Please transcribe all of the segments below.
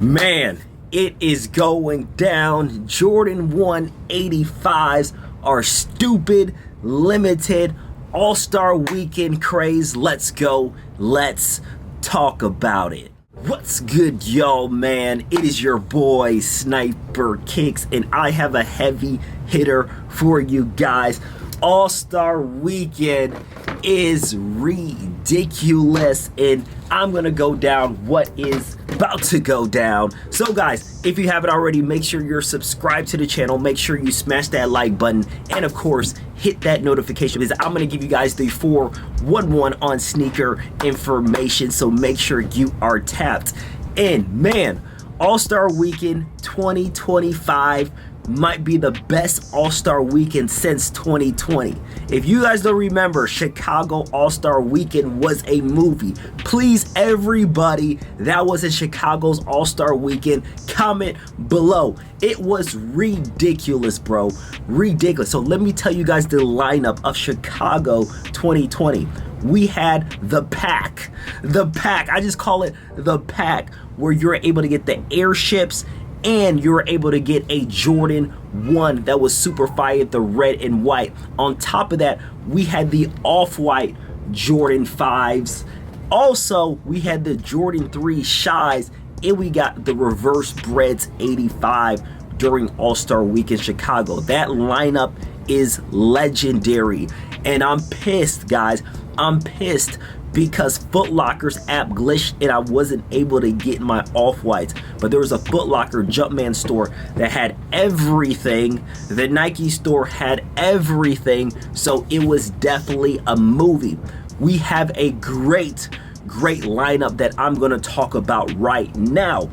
Man, it is going down. Jordan 185s are stupid, limited, all-star weekend craze. Let's go. Let's talk about it. What's good, y'all, man? It is your boy, Sniper Kicks, and I have a heavy hitter for you guys. All-Star Weekend is ridiculous, and I'm gonna go down what is about to go down. So guys, if you haven't already, make sure you're subscribed to the channel, make sure you smash that like button, and of course hit that notification because I'm gonna give you guys the 411 on sneaker information, so make sure you are tapped. And man, All-Star Weekend 2025 might be the best All-Star Weekend since 2020. If you guys don't remember, Chicago All-Star Weekend was a movie. Please, everybody that was in Chicago's All-Star Weekend, comment below. It was ridiculous, bro. Ridiculous. So let me tell you guys the lineup of Chicago 2020. We had the pack. The pack. I just call it the pack, where you're able to get the airships and you were able to get a Jordan 1 that was super fire, the red and white. On top of that, we had the off-white Jordan 5s. Also, we had the Jordan 3 Shies, and we got the reverse Bred's 85 during All-Star Week in Chicago. That lineup is legendary, and I'm pissed, guys. I'm pissed because Foot Locker's app glitched and I wasn't able to get my off-whites. But there was a Foot Locker Jumpman store that had everything. The Nike store had everything. So it was definitely a movie. We have a great lineup that I'm gonna talk about right now.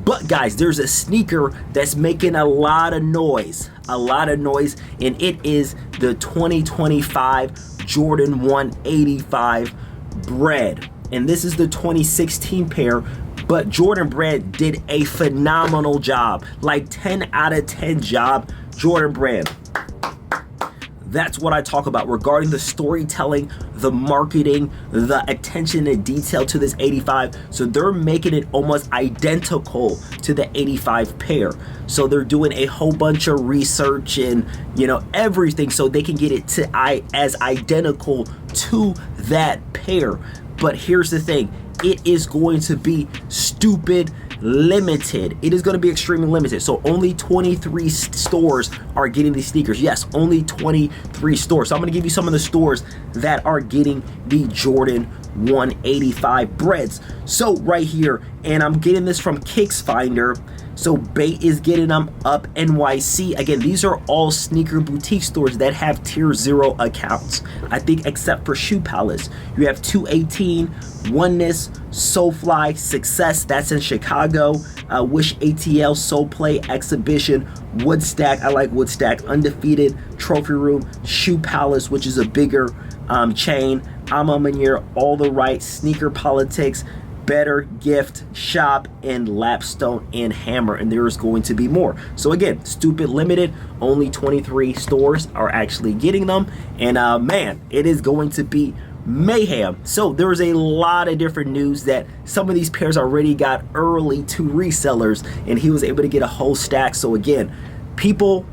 But guys, there's a sneaker that's making a lot of noise, and it is the 2025 Jordan 185 Bred, and this is the 2016 pair, but Jordan Bred did a phenomenal job, like 10 out of 10 job. Jordan Bred, that's what I talk about regarding the storytelling, the marketing, the attention to detail to this 85. So they're making it almost identical to the 85 pair. So they're doing a whole bunch of research and everything so they can get it to as identical to that pair. But here's the thing, it is going to be stupid limited. It is going to be extremely limited. So only 23 stores are getting these sneakers. Yes, only 23 stores. So I'm going to give you some of the stores that are getting the Jordan 185 Breds. So right here, and I'm getting this from Kicks Finder. So Bait is getting them, Up NYC. Again, these are all sneaker boutique stores that have tier 0 accounts. I think except for Shoe Palace. You have 218, Oneness, Soulfly, Success, that's in Chicago. Wish ATL, Soul Play, Exhibition, Woodstack, I like Woodstack, Undefeated, Trophy Room, Shoe Palace, which is a bigger chain, Amamanier, All the Right, Sneaker Politics, Better, Gift, Shop, and Lapstone and Hammer, and there is going to be more. So again, stupid limited, only 23 stores are actually getting them, and man, it is going to be mayhem. So there is a lot of different news that some of these pairs already got early to resellers, and he was able to get a whole stack. So again, people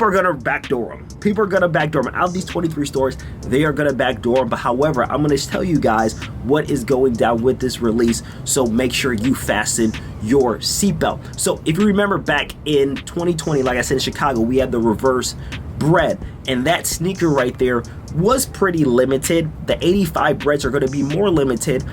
are gonna backdoor them. People are gonna backdoor them. Out of these 23 stores, they are gonna backdoor them. But however, I'm gonna tell you guys what is going down with this release, so make sure you fasten your seatbelt. So if you remember back in 2020, like I said, in Chicago, we had the reverse Bred, and that sneaker right there was pretty limited. The 85 Breds are gonna be more limited,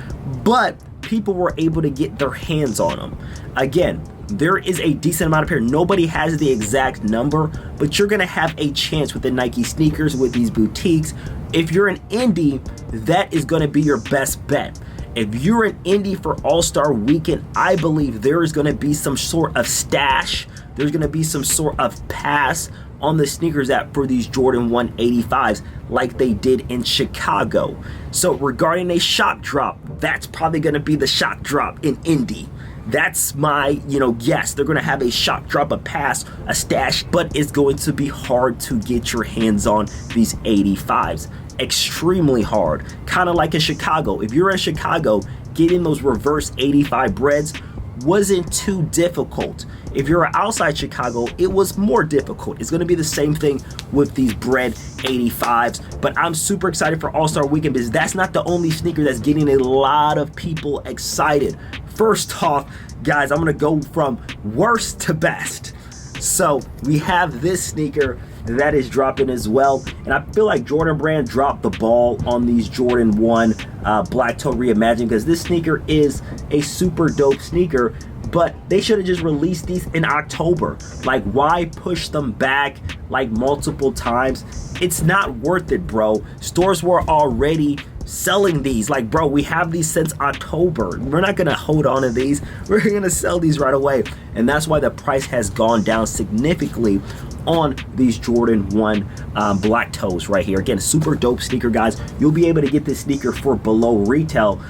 but people were able to get their hands on them. Again, there is a decent amount of pair. Nobody has the exact number, but you're gonna have a chance with the Nike sneakers, with these boutiques. If you're an indie, that is gonna be your best bet. If you're an indie for All-Star Weekend, I believe there is gonna be some sort of stash. There's gonna be some sort of pass on the sneakers app for these Jordan 185s like they did in Chicago. So regarding a shock drop, that's probably gonna be the shock drop in indie. That's my, guess. They're going to have a shock drop, a pass, a stash, but it's going to be hard to get your hands on these 85s. Extremely hard. Kind of like in Chicago. If you're in Chicago, getting those reverse 85 Breds wasn't too difficult. If you're outside Chicago, it was more difficult. It's going to be the same thing with these Bred 85s, but I'm super excited for All-Star Weekend because that's not the only sneaker that's getting a lot of people excited. First off, guys, I'm going to go from worst to best. So we have this sneaker that is dropping as well, and I feel like Jordan Brand dropped the ball on these Jordan 1 Black Toe Reimagined, because this sneaker is a super dope sneaker, but they should have just released these in October. Like, why push them back like multiple times? It's not worth it, bro. Stores were already selling these. Like, bro, we have these since October. We're not gonna hold on to these. We're gonna sell these right away, and that's why the price has gone down significantly on these Jordan 1 Black Toes right here. Again, super dope sneaker, guys. You'll be able to get this sneaker for below retail.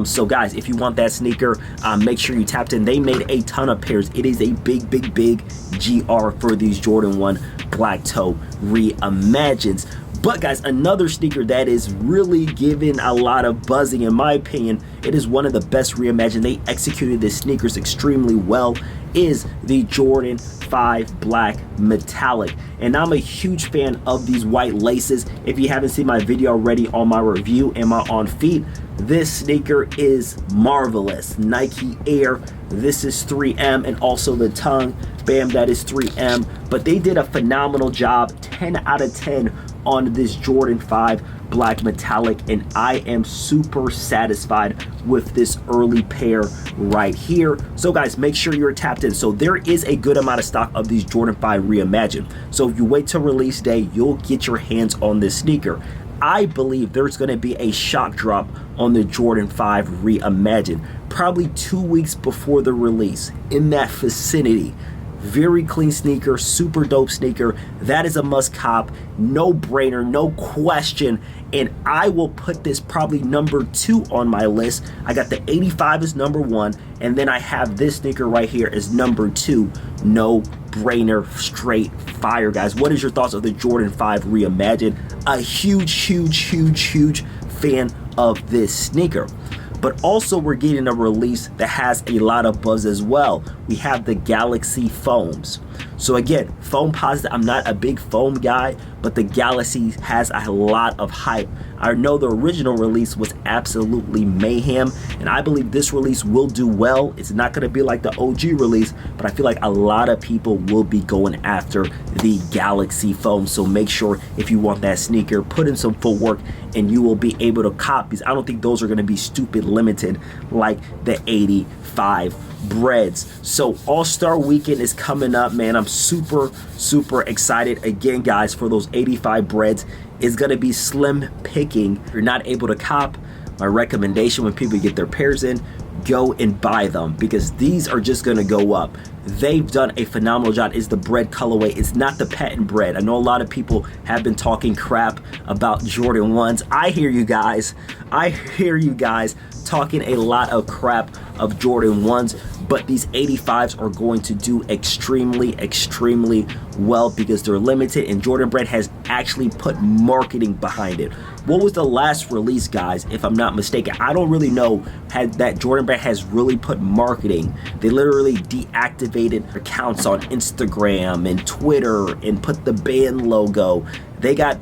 So guys, if you want that sneaker, make sure you tapped in. They made a ton of pairs. It is a big GR for these Jordan 1 Black Toe Reimagines. But guys, another sneaker that is really giving a lot of buzzing, in my opinion, it is one of the best reimagined. They executed the sneakers extremely well, is the Jordan 5 Black Metallic. And I'm a huge fan of these white laces. If you haven't seen my video already on my review and my on feet, this sneaker is marvelous. Nike Air, this is 3M, and also the tongue, bam, that is 3M. But they did a phenomenal job, 10 out of 10 on this Jordan 5 Black Metallic, and I am super satisfied with this early pair right here. So guys, make sure you're tapped in. So there is a good amount of stock of these Jordan 5 Reimagined. So if you wait till release day, you'll get your hands on this sneaker. I believe there's going to be a shock drop on the Jordan 5 Reimagined, probably 2 weeks before the release, in that vicinity. Very clean sneaker, super dope sneaker. That is a must cop, no brainer, no question. And I will put this probably number 2 on my list. I got the 85 as number 1, and then I have this sneaker right here as number 2. No brainer, straight fire, guys. What is your thoughts of the Jordan 5 Reimagined? A huge fan of this sneaker. But also, we're getting a release that has a lot of buzz as well. We have the Galaxy foams. So again, foam positive. I'm not a big foam guy, but the Galaxy has a lot of hype. I know the original release was absolutely mayhem, and I believe this release will do well. It's not going to be like the OG release, but I feel like a lot of people will be going after the Galaxy foam. So make sure, if you want that sneaker, put in some footwork and you will be able to cop these. I don't think those are going to be stupid limited like the 85 Breds. So All-Star Weekend is coming up, man. I'm super excited. Again, guys, for those 85 Breds, it's going to be slim picking. If you're not able to cop, my recommendation when people get their pairs in, go and buy them, because these are just going to go up. They've done a phenomenal job. It's the Bred colorway. It's not the patent Bred. I know a lot of people have been talking crap about Jordan 1s. I hear you guys. Talking a lot of crap of Jordan 1s, but these 85s are going to do extremely well because they're limited, and Jordan Bred has actually put marketing behind it. What was the last release, guys, if I'm not mistaken? I don't really know that Jordan Bred has really put marketing. They literally deactivated accounts on Instagram and Twitter and put the band logo. They got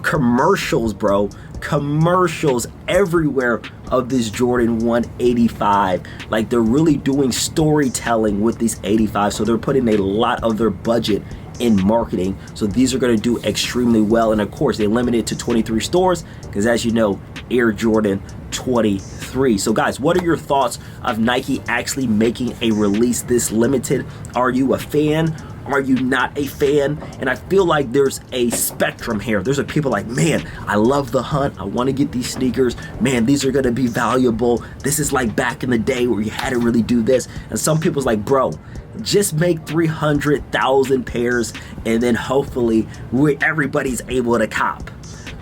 commercials, bro. Commercials everywhere of this Jordan 185. Like, they're really doing storytelling with these 85, so they're putting a lot of their budget in marketing. So these are going to do extremely well, and of course they limit it to 23 stores because, as you know, Air Jordan 23. So guys, what are your thoughts of Nike actually making a release this limited? Are you a fan? Are you not a fan? And I feel like there's a spectrum here. There's a people like, man, I love the hunt. I want to get these sneakers. Man, these are going to be valuable. This is like back in the day where you had to really do this. And some people's like, bro, just make 300,000 pairs and then hopefully everybody's able to cop.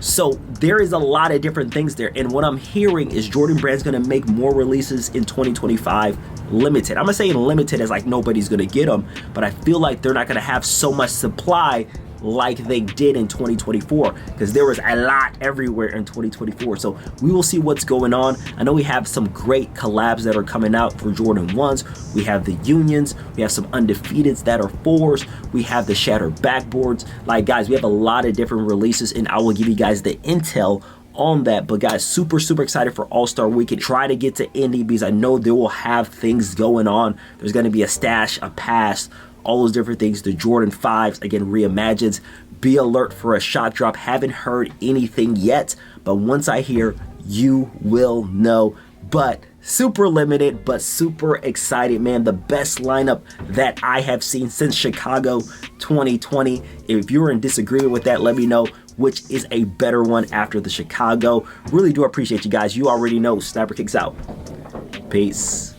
So there is a lot of different things there, and what I'm hearing is Jordan Brand's going to make more releases in 2025 limited. I'm not saying limited as like nobody's going to get them, but I feel like they're not going to have so much supply like they did in 2024, because there was a lot everywhere in 2024. So we will see what's going on. I know we have some great collabs that are coming out for Jordan 1s. We have the unions, we have some undefeateds that are 4s, we have the shattered backboards. Like, guys, we have a lot of different releases, and I will give you guys the intel on that. But guys, super excited for All-Star Weekend. Try to get to Indy, because I know they will have things going on. There's going to be a stash, a pass, all those different things. The Jordan 5s, again, reimagined. Be alert for a shot drop. Haven't heard anything yet, but once I hear, you will know. But super limited, but super excited, man. The best lineup that I have seen since Chicago 2020. If you're in disagreement with that, let me know which is a better one after the Chicago. Really do appreciate you guys. You already know. Sniper Kicks out. Peace.